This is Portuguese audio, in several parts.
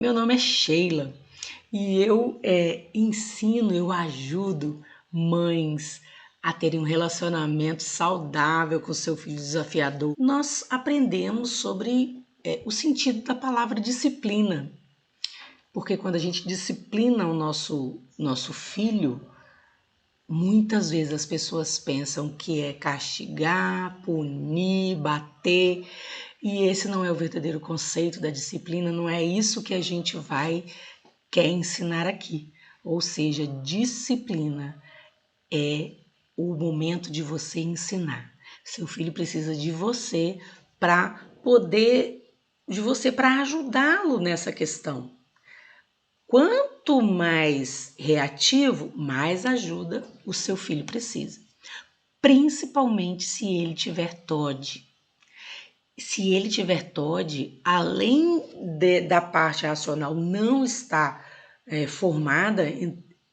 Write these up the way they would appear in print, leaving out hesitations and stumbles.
Meu nome é Sheila e eu ensino, eu ajudo mães a terem um relacionamento saudável com seu filho desafiador. Nós aprendemos sobre o sentido da palavra disciplina, porque quando a gente disciplina o nosso filho, muitas vezes as pessoas pensam que é castigar, punir, bater, e esse não é o verdadeiro conceito da disciplina, não é isso que a gente quer ensinar aqui. Ou seja, disciplina é o momento de você ensinar. Seu filho precisa de você para para ajudá-lo nessa questão. Quanto mais reativo, mais ajuda o seu filho precisa. Principalmente se ele tiver TOD. Se ele tiver TOD, além da parte racional não estar formada,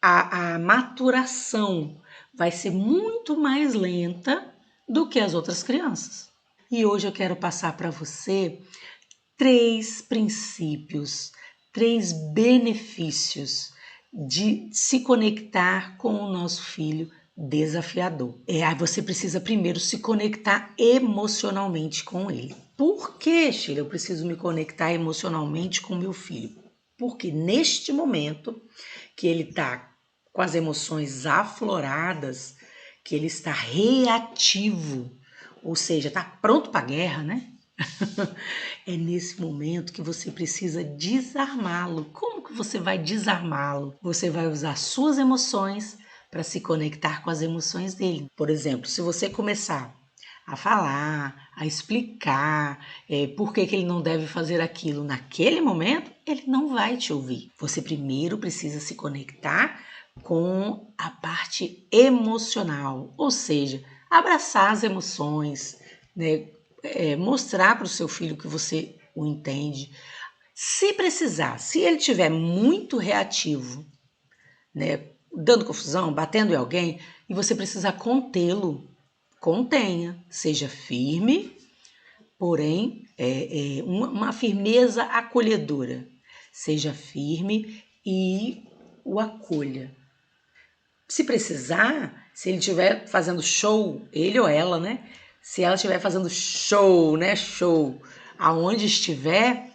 a maturação vai ser muito mais lenta do que as outras crianças. E hoje eu quero passar para você 3 princípios, 3 benefícios de se conectar com o nosso filho desafiador. Você precisa primeiro se conectar emocionalmente com ele. Por que, Sheila, eu preciso me conectar emocionalmente com meu filho? Porque neste momento que ele está com as emoções afloradas, que ele está reativo, ou seja, está pronto para a guerra, né? É nesse momento que você precisa desarmá-lo. Como que você vai desarmá-lo? Você vai usar suas emoções para se conectar com as emoções dele. Por exemplo, se você começar a falar, a explicar por que ele não deve fazer aquilo naquele momento, ele não vai te ouvir. Você primeiro precisa se conectar com a parte emocional, ou seja, abraçar as emoções, né? Mostrar para o seu filho que você o entende. Se precisar, se ele estiver muito reativo, né, dando confusão, batendo em alguém, e você precisar contê-lo, contenha, seja firme, porém uma firmeza acolhedora. Seja firme e o acolha. Se precisar, se ele estiver fazendo show, ele ou ela, né? Se ela estiver fazendo show, né? Show, aonde estiver,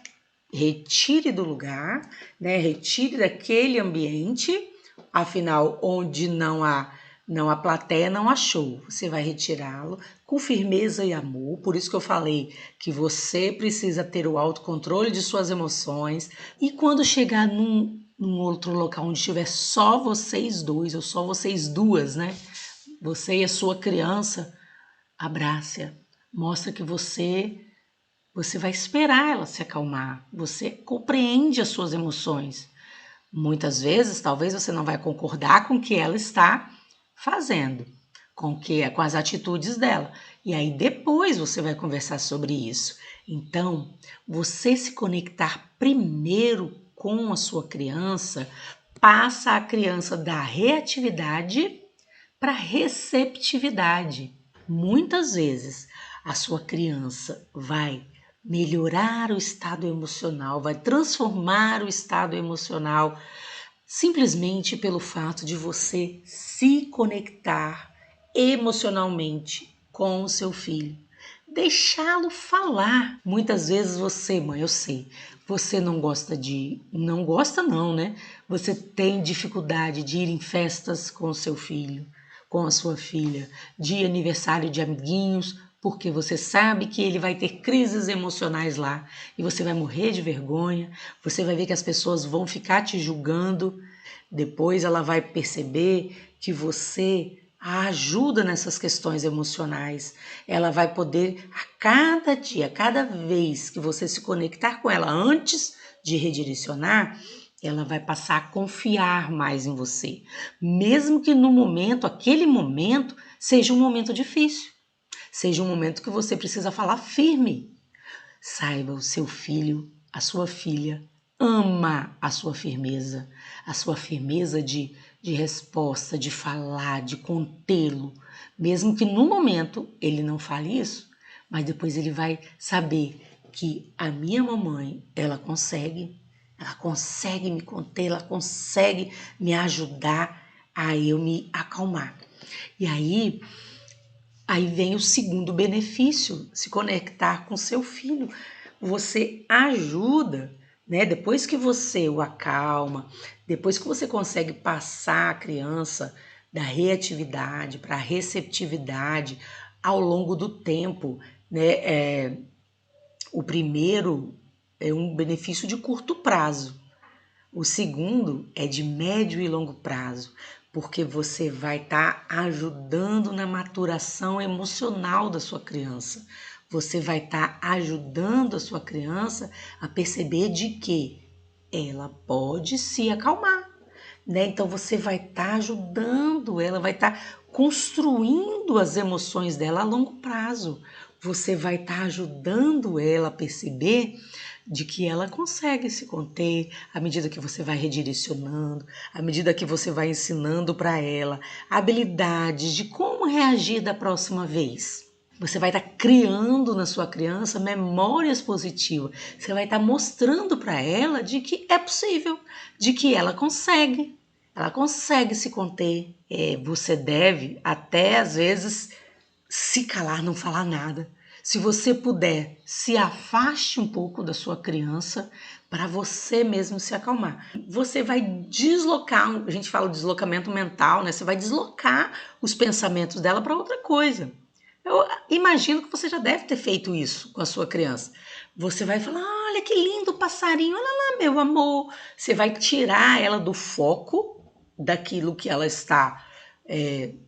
retire do lugar, né? Retire daquele ambiente. Afinal, onde não há plateia, não há show. Você vai retirá-lo com firmeza e amor. Por isso que eu falei que você precisa ter o autocontrole de suas emoções. E quando chegar num outro local onde tiver só vocês dois ou só vocês duas, né? Você e a sua criança, abrace-a. Mostra que você vai esperar ela se acalmar. Você compreende as suas emoções. Muitas vezes, talvez você não vai concordar com o que ela está fazendo, com as atitudes dela. E aí depois você vai conversar sobre isso. Então, você se conectar primeiro com a sua criança, passa a criança da reatividade para receptividade. Muitas vezes a sua criança vai melhorar o estado emocional, vai transformar o estado emocional simplesmente pelo fato de você se conectar emocionalmente com o seu filho. Deixá-lo falar. Muitas vezes você, mãe, eu sei, você não gosta não gosta não, né? Você tem dificuldade de ir em festas com o seu filho, com a sua filha, de aniversário de amiguinhos, porque você sabe que ele vai ter crises emocionais lá e você vai morrer de vergonha, você vai ver que as pessoas vão ficar te julgando, depois ela vai perceber que você a ajuda nessas questões emocionais. Ela vai poder, a cada dia, a cada vez que você se conectar com ela antes de redirecionar, ela vai passar a confiar mais em você. Mesmo que no momento, aquele momento, seja um momento difícil. Seja um momento que você precisa falar firme. Saiba, o seu filho, a sua filha, ama a sua firmeza de resposta, de falar, de contê-lo. Mesmo que no momento ele não fale isso, mas depois ele vai saber que a minha mamãe, ela consegue, ela consegue me conter, ela consegue me ajudar a eu me acalmar. E aí vem o segundo benefício, se conectar com seu filho. Você ajuda, né? Depois que você o acalma, depois que você consegue passar a criança da reatividade para a receptividade ao longo do tempo, né? O primeiro é um benefício de curto prazo. O segundo é de médio e longo prazo, porque você vai estar ajudando na maturação emocional da sua criança. Você vai estar ajudando a sua criança a perceber de que ela pode se acalmar, né? Então você vai estar ajudando ela, vai estar construindo as emoções dela a longo prazo. Você vai estar ajudando ela a perceber de que ela consegue se conter à medida que você vai redirecionando, à medida que você vai ensinando para ela habilidades de como reagir da próxima vez. Você vai estar criando na sua criança memórias positivas. Você vai estar mostrando para ela de que é possível, de que ela consegue se conter. Você deve até às vezes se calar, não falar nada. Se você puder, se afaste um pouco da sua criança para você mesmo se acalmar. Você vai deslocar, a gente fala de deslocamento mental, né? Você vai deslocar os pensamentos dela para outra coisa. Eu imagino que você já deve ter feito isso com a sua criança. Você vai falar, olha que lindo passarinho, olha lá, meu amor. Você vai tirar ela do foco daquilo que ela está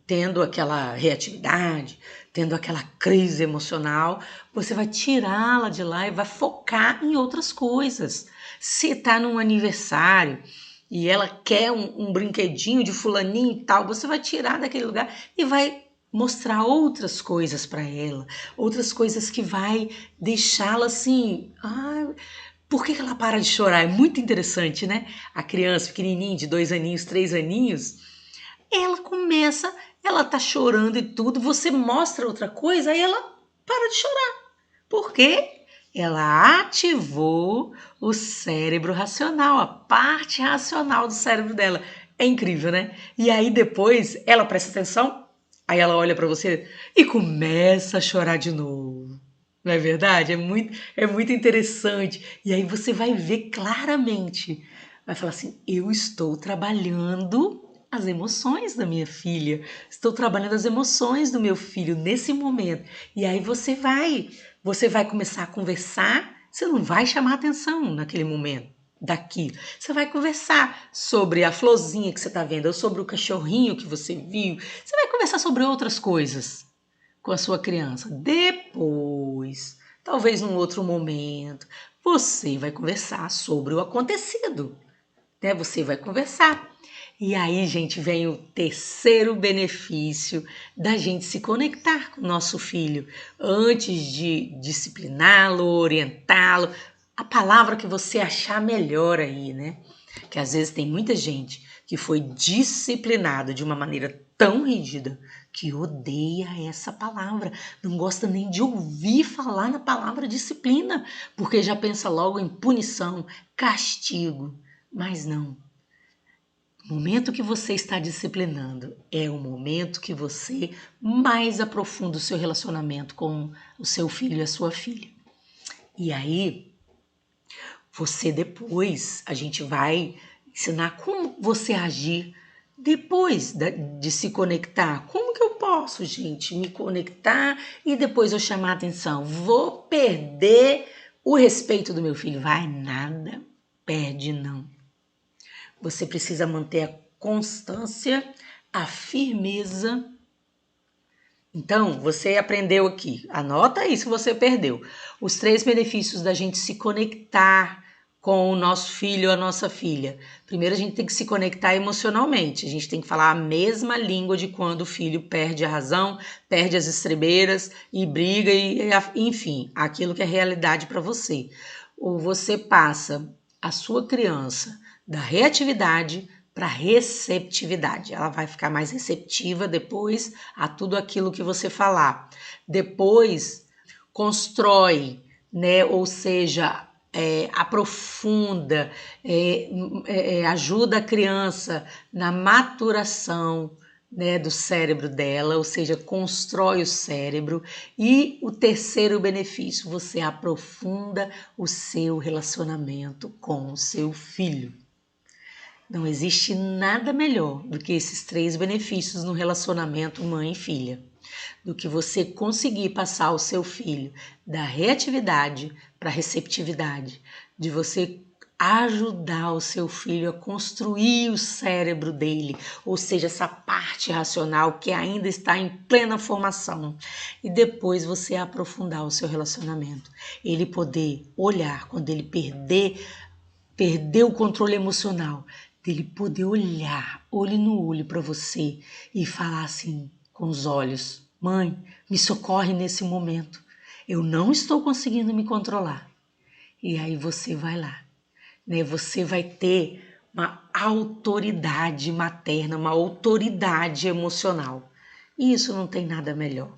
tendo aquela reatividade, tendo aquela crise emocional, você vai tirá-la de lá e vai focar em outras coisas. Se está num aniversário e ela quer um brinquedinho de fulaninho e tal, você vai tirar daquele lugar e vai mostrar outras coisas para ela, outras coisas que vai deixá-la assim, por que ela para de chorar? É muito interessante, né? A criança pequenininha de 2 aninhos, 3 aninhos, ela tá chorando e tudo, você mostra outra coisa, aí ela para de chorar. Por quê? Ela ativou o cérebro racional, a parte racional do cérebro dela. É incrível, né? E aí depois ela presta atenção, aí ela olha para você e começa a chorar de novo. Não é verdade? É muito interessante. E aí você vai ver claramente. Vai falar assim: eu estou trabalhando as emoções da minha filha, estou trabalhando as emoções do meu filho nesse momento. E aí você vai começar a conversar, você não vai chamar atenção naquele momento daquilo. Você vai conversar sobre a florzinha que você está vendo, ou sobre o cachorrinho que você viu. Você vai conversar sobre outras coisas com a sua criança. Depois, talvez num outro momento, você vai conversar sobre o acontecido, né? Você vai conversar. E aí, gente, vem o terceiro benefício da gente se conectar com o nosso filho antes de discipliná-lo, orientá-lo, a palavra que você achar melhor aí, né? Que às vezes tem muita gente que foi disciplinada de uma maneira tão rígida que odeia essa palavra, não gosta nem de ouvir falar na palavra disciplina, porque já pensa logo em punição, castigo. Mas não. O momento que você está disciplinando é o momento que você mais aprofunda o seu relacionamento com o seu filho e a sua filha. E aí, a gente vai ensinar como você agir depois de se conectar. Como que eu posso, gente, me conectar e depois eu chamar a atenção? Vou perder o respeito do meu filho? Vai nada, perde não. Você precisa manter a constância, a firmeza. Então, você aprendeu aqui. Anota aí se você perdeu. Os 3 benefícios da gente se conectar com o nosso filho ou a nossa filha. Primeiro, a gente tem que se conectar emocionalmente. A gente tem que falar a mesma língua de quando o filho perde a razão, perde as estrebeiras e briga, enfim, aquilo que é realidade para você. Ou você passa a sua criança da reatividade para receptividade. Ela vai ficar mais receptiva depois a tudo aquilo que você falar. Depois constrói, né? Ou seja, aprofunda, ajuda a criança na maturação, né, do cérebro dela, ou seja, constrói o cérebro. E o terceiro benefício, você aprofunda o seu relacionamento com o seu filho. Não existe nada melhor do que esses 3 benefícios no relacionamento mãe e filha, do que você conseguir passar o seu filho da reatividade para a receptividade, de você ajudar o seu filho a construir o cérebro dele, ou seja, essa parte racional que ainda está em plena formação, e depois você aprofundar o seu relacionamento, ele poder olhar quando ele perder o controle emocional, dele poder olhar olho no olho para você e falar assim com os olhos: mãe, me socorre nesse momento, eu não estou conseguindo me controlar. E aí você vai lá, né? Você vai ter uma autoridade materna, uma autoridade emocional. E isso não tem nada melhor,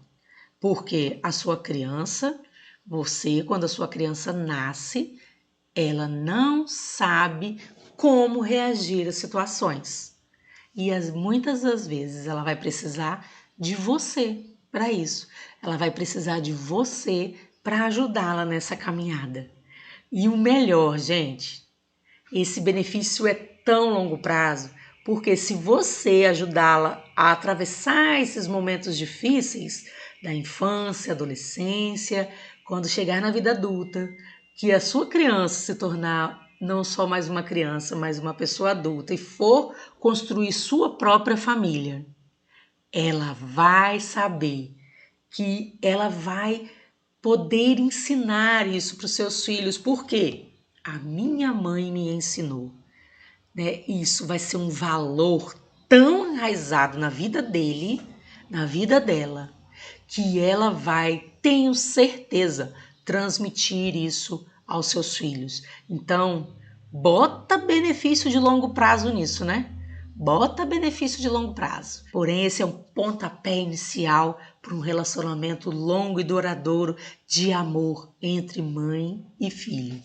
porque a sua criança, quando a sua criança nasce, ela não sabe como reagir a situações. E muitas das vezes ela vai precisar de você para isso. Ela vai precisar de você para ajudá-la nessa caminhada. E o melhor, gente, esse benefício é tão longo prazo, porque se você ajudá-la a atravessar esses momentos difíceis da infância, adolescência, quando chegar na vida adulta, que a sua criança se tornar não só mais uma criança, mas uma pessoa adulta e for construir sua própria família, ela vai saber que ela vai poder ensinar isso para os seus filhos. Por quê? A minha mãe me ensinou, né? Isso vai ser um valor tão enraizado na vida dele, na vida dela, que ela vai, tenho certeza, transmitir isso aos seus filhos. Então, bota benefício de longo prazo nisso, né? Bota benefício de longo prazo. Porém, esse é um pontapé inicial para um relacionamento longo e duradouro de amor entre mãe e filho.